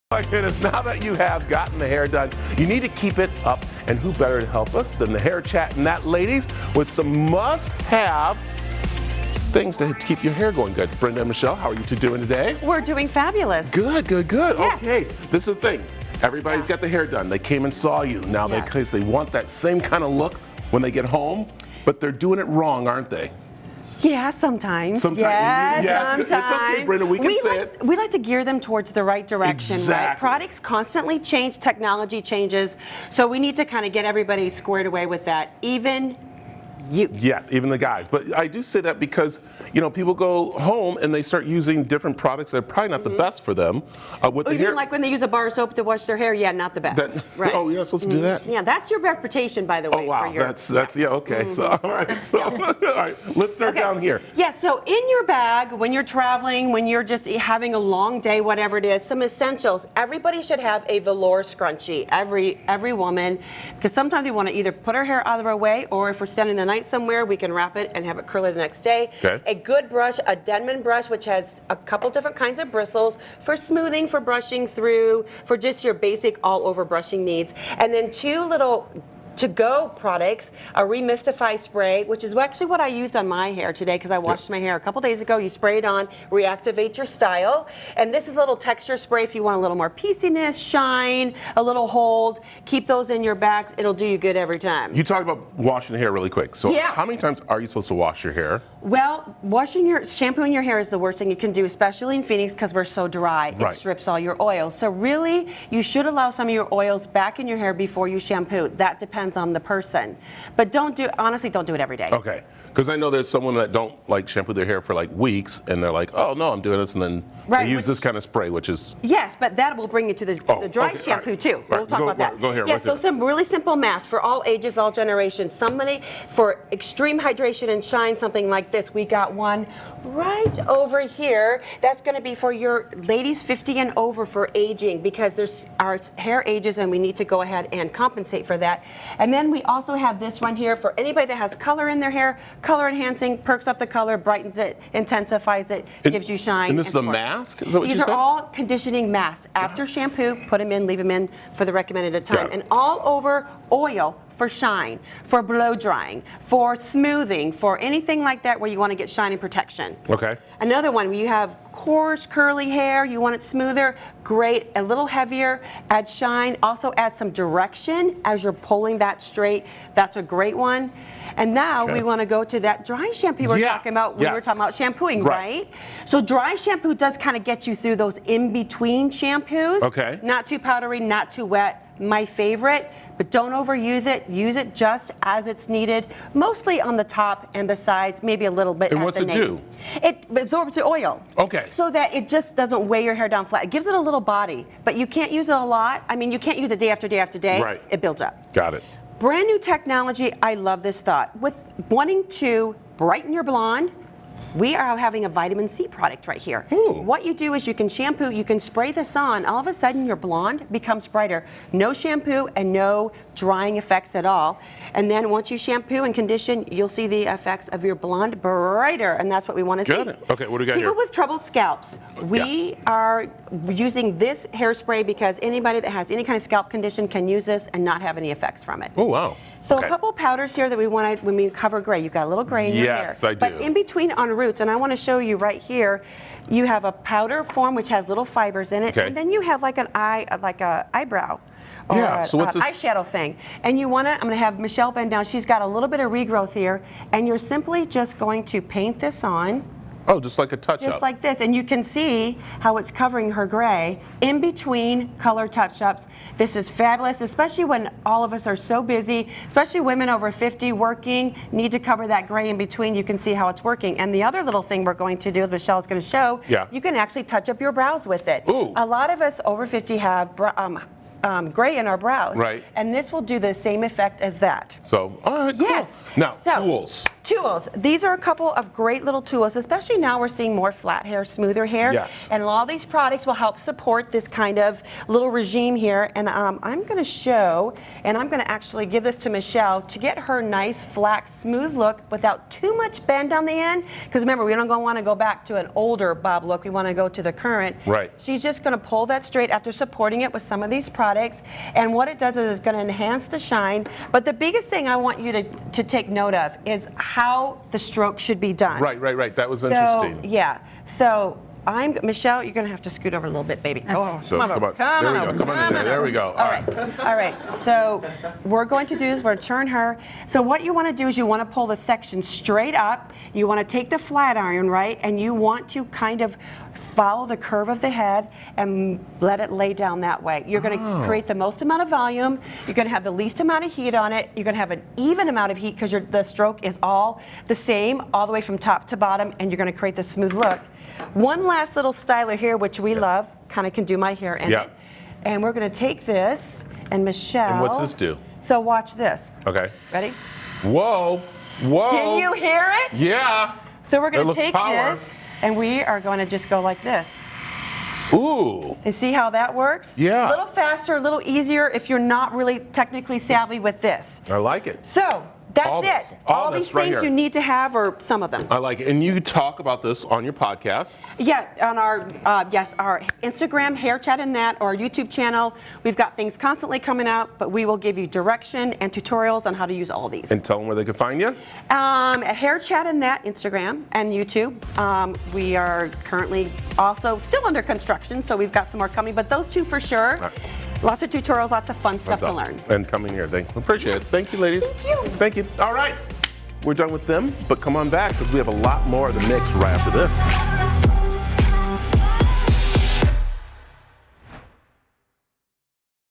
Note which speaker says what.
Speaker 1: My goodness, now that you have gotten the hair done, you need to keep it up. And who better to help us than the Hair Chat and that, ladies, with some must-have things to keep your hair going good. Brenda and Michelle, how are you two doing today?
Speaker 2: We're doing fabulous.
Speaker 1: Good, good, good.
Speaker 2: Yes.
Speaker 1: Okay, this is the thing. Everybody's got the hair done. They came and saw you. Now because they want that same kind of look when they get home, but they're doing it wrong, aren't they?
Speaker 2: Yeah, sometimes.
Speaker 1: Sometimes.
Speaker 2: Yes,
Speaker 1: It's
Speaker 2: sometimes.
Speaker 1: okay, Brenda, we can say it.
Speaker 2: We like to gear them towards the right direction, right?
Speaker 1: Exactly.
Speaker 2: Products constantly change, technology changes, so we need to kind of get everybody squared away with that, even you.
Speaker 1: Yes, even the guys. But I do say that because, you know, people go home and they start using different products that are probably not the best for them. With the hair.
Speaker 2: Like when they use a bar of soap to wash their hair, yeah, not the best. Right.
Speaker 1: Oh, you're not supposed to do that?
Speaker 2: Yeah, that's your reputation, by the way.
Speaker 1: Oh, wow.
Speaker 2: For your,
Speaker 1: That's yeah, okay. So, all right. So, all right, let's start down here.
Speaker 2: Yeah, so in your bag, when you're traveling, when you're just having a long day, whatever it is, some essentials. Everybody should have a velour scrunchie, every woman, because sometimes we want to either put our hair out of our way, or if we're spending the night somewhere, we can wrap it and have it curly the next day.
Speaker 1: Okay.
Speaker 2: A good brush, a Denman brush, which has a couple different kinds of bristles for smoothing, for brushing through, for just your basic all-over brushing needs. And then two little to-go products, a Remystify spray, which is actually what I used on my hair today because I washed my hair a couple days ago. You spray it on, reactivate your style. And this is a little texture spray if you want a little more pieciness, shine, a little hold. Keep those in your bags. It'll do you good every time.
Speaker 1: You talked about washing the hair really quick. So
Speaker 2: Yeah.
Speaker 1: how many times are you supposed to wash your hair?
Speaker 2: Well, shampooing your hair is the worst thing you can do, especially in Phoenix because we're so dry.
Speaker 1: Right.
Speaker 2: It strips all your oils. So really, you should allow some of your oils back in your hair before you shampoo. That depends on the person. But honestly, don't do it every day.
Speaker 1: Okay. Because I know there's someone that don't like shampoo their hair for like weeks and they're like, oh no, I'm doing this, and then they use this kind of spray, which is...
Speaker 2: Yes, but that will bring you to the dry
Speaker 1: okay,
Speaker 2: shampoo
Speaker 1: right.
Speaker 2: too.
Speaker 1: Right.
Speaker 2: We'll talk about that.
Speaker 1: Go here.
Speaker 2: Yeah,
Speaker 1: right
Speaker 2: so
Speaker 1: there.
Speaker 2: some really simple masks for all ages, all generations. Somebody for extreme hydration and shine, something like this. We got one right over here. That's going to be for your ladies 50 and over for aging, because our hair ages and we need to go ahead and compensate for that. And then we also have this one here for anybody that has color in their hair. Color enhancing, perks up the color, brightens it, intensifies it, gives you shine.
Speaker 1: And this is a
Speaker 2: support.
Speaker 1: mask? Is that what
Speaker 2: These
Speaker 1: you said?
Speaker 2: are all conditioning masks. After shampoo, put them in, leave them in for the recommended time.
Speaker 1: Got it.
Speaker 2: And all over oil for shine, for blow drying, for smoothing, for anything like that where you want to get shine and protection.
Speaker 1: Okay.
Speaker 2: Another one where you have coarse, curly hair, you want it smoother, great, a little heavier, add shine, also add some direction as you're pulling that straight. That's a great one. And now we want to go to that dry shampoo we were talking about. We were talking about shampooing, right? So dry shampoo does kind of get you through those in-between shampoos.
Speaker 1: Okay.
Speaker 2: Not too powdery, not too wet. My favorite, but don't overuse it. Use it just as it's needed, mostly on the top and the sides, maybe a little bit
Speaker 1: And
Speaker 2: at
Speaker 1: what's
Speaker 2: the
Speaker 1: it
Speaker 2: nape.
Speaker 1: do?
Speaker 2: It absorbs the oil.
Speaker 1: Okay.
Speaker 2: So that it just doesn't weigh your hair down flat. It gives it a little body, but you can't use it a lot. I mean, you can't use it day after day after day.
Speaker 1: Right.
Speaker 2: It builds up.
Speaker 1: Got it.
Speaker 2: Brand new technology. I love this thought. With wanting to brighten your blonde, we are having a vitamin C product right here.
Speaker 1: Ooh.
Speaker 2: What you do is you can shampoo, you can spray this on, all of a sudden your blonde becomes brighter. No shampoo and no drying effects at all. And then once you shampoo and condition, you'll see the effects of your blonde brighter, and that's what we want to see.
Speaker 1: Got it. Okay, what do we got here?
Speaker 2: People with troubled scalps, we are using this hairspray because anybody that has any kind of scalp condition can use this and not have any effects from it.
Speaker 1: Oh, wow.
Speaker 2: So
Speaker 1: Okay.
Speaker 2: a couple powders here that we want to, when we cover gray, you've got a little gray in your hair.
Speaker 1: Yes, I do.
Speaker 2: But in between on roots, and I want to show you right here, you have a powder form which has little fibers in it,
Speaker 1: Okay.
Speaker 2: and then you have like an eyebrow. Or
Speaker 1: Yeah, so what's
Speaker 2: an
Speaker 1: this?
Speaker 2: eyeshadow thing. And you want to, I'm going to have Michelle bend down. She's got a little bit of regrowth here, and you're simply just going to paint this on.
Speaker 1: Oh, just like a touch-up.
Speaker 2: Just like this, and you can see how it's covering her gray in between color touch-ups. This is fabulous, especially when all of us are so busy, especially women over 50 working, need to cover that gray in between. You can see how it's working. And the other little thing we're going to do, Michelle's going to show, you can actually touch up your brows with it.
Speaker 1: Ooh.
Speaker 2: A lot of us over 50 have gray in our brows.
Speaker 1: Right.
Speaker 2: And this will do the same effect as that.
Speaker 1: So, all right, cool.
Speaker 2: Yes.
Speaker 1: Now,
Speaker 2: So,
Speaker 1: tools.
Speaker 2: Tools. These are a couple of great little tools, especially now we're seeing more flat hair, smoother hair.
Speaker 1: Yes.
Speaker 2: And a lot of these products will help support this kind of little regime here. And I'm going to show, and I'm going to actually give this to Michelle to get her nice, flat, smooth look without too much bend on the end. Because remember, we don't want to go back to an older bob look. We want to go to the current.
Speaker 1: Right.
Speaker 2: She's just going to pull that straight after supporting it with some of these products. And what it does is it's going to enhance the shine. But the biggest thing I want you to take note of is how the stroke should be done.
Speaker 1: Right. That was
Speaker 2: So,
Speaker 1: interesting.
Speaker 2: yeah. So Michelle, you're going to have to scoot over a little bit, baby. Oh,
Speaker 1: So, come on. There we go. Come on in there. There we go.
Speaker 2: All right. So we're going to do is we're going to turn her. So what you want to do is you want to pull the section straight up. You want to take the flat iron, right? And you want to kind of follow the curve of the head and let it lay down that way. You're going to create the most amount of volume. You're going to have the least amount of heat on it. You're going to have an even amount of heat because the stroke is all the same, all the way from top to bottom, and you're going to create the smooth look. One last little styler here, which we love, kind of can do my hair in it. And we're going to take this, and Michelle.
Speaker 1: And what's this do?
Speaker 2: So watch this.
Speaker 1: Okay.
Speaker 2: Ready?
Speaker 1: Whoa.
Speaker 2: Can you hear it?
Speaker 1: Yeah.
Speaker 2: So we're going
Speaker 1: That
Speaker 2: to
Speaker 1: looks
Speaker 2: take
Speaker 1: power.
Speaker 2: this, and we are going to just go like this.
Speaker 1: Ooh.
Speaker 2: And see how that works?
Speaker 1: Yeah.
Speaker 2: A little faster, a little easier if you're not really technically savvy with this.
Speaker 1: I like it.
Speaker 2: So that's
Speaker 1: All this.
Speaker 2: it.
Speaker 1: All
Speaker 2: All
Speaker 1: this
Speaker 2: these
Speaker 1: right
Speaker 2: things
Speaker 1: here.
Speaker 2: you need to have, or some of them.
Speaker 1: I like it. And you talk about this on your podcast.
Speaker 2: Yeah, on our our Instagram, Hair Chat and That, or our YouTube channel. We've got things constantly coming out, but we will give you direction and tutorials on how to use all these.
Speaker 1: And tell them where they can find you.
Speaker 2: At Hair Chat and That, Instagram and YouTube. We are currently also still under construction, so we've got some more coming, but those two for sure. Lots of tutorials, lots of fun stuff to learn.
Speaker 1: And coming here. Appreciate it. Thank you, ladies.
Speaker 2: Thank you.
Speaker 1: Thank you. All right. We're done with them, but come on back because we have a lot more of the mix right after this.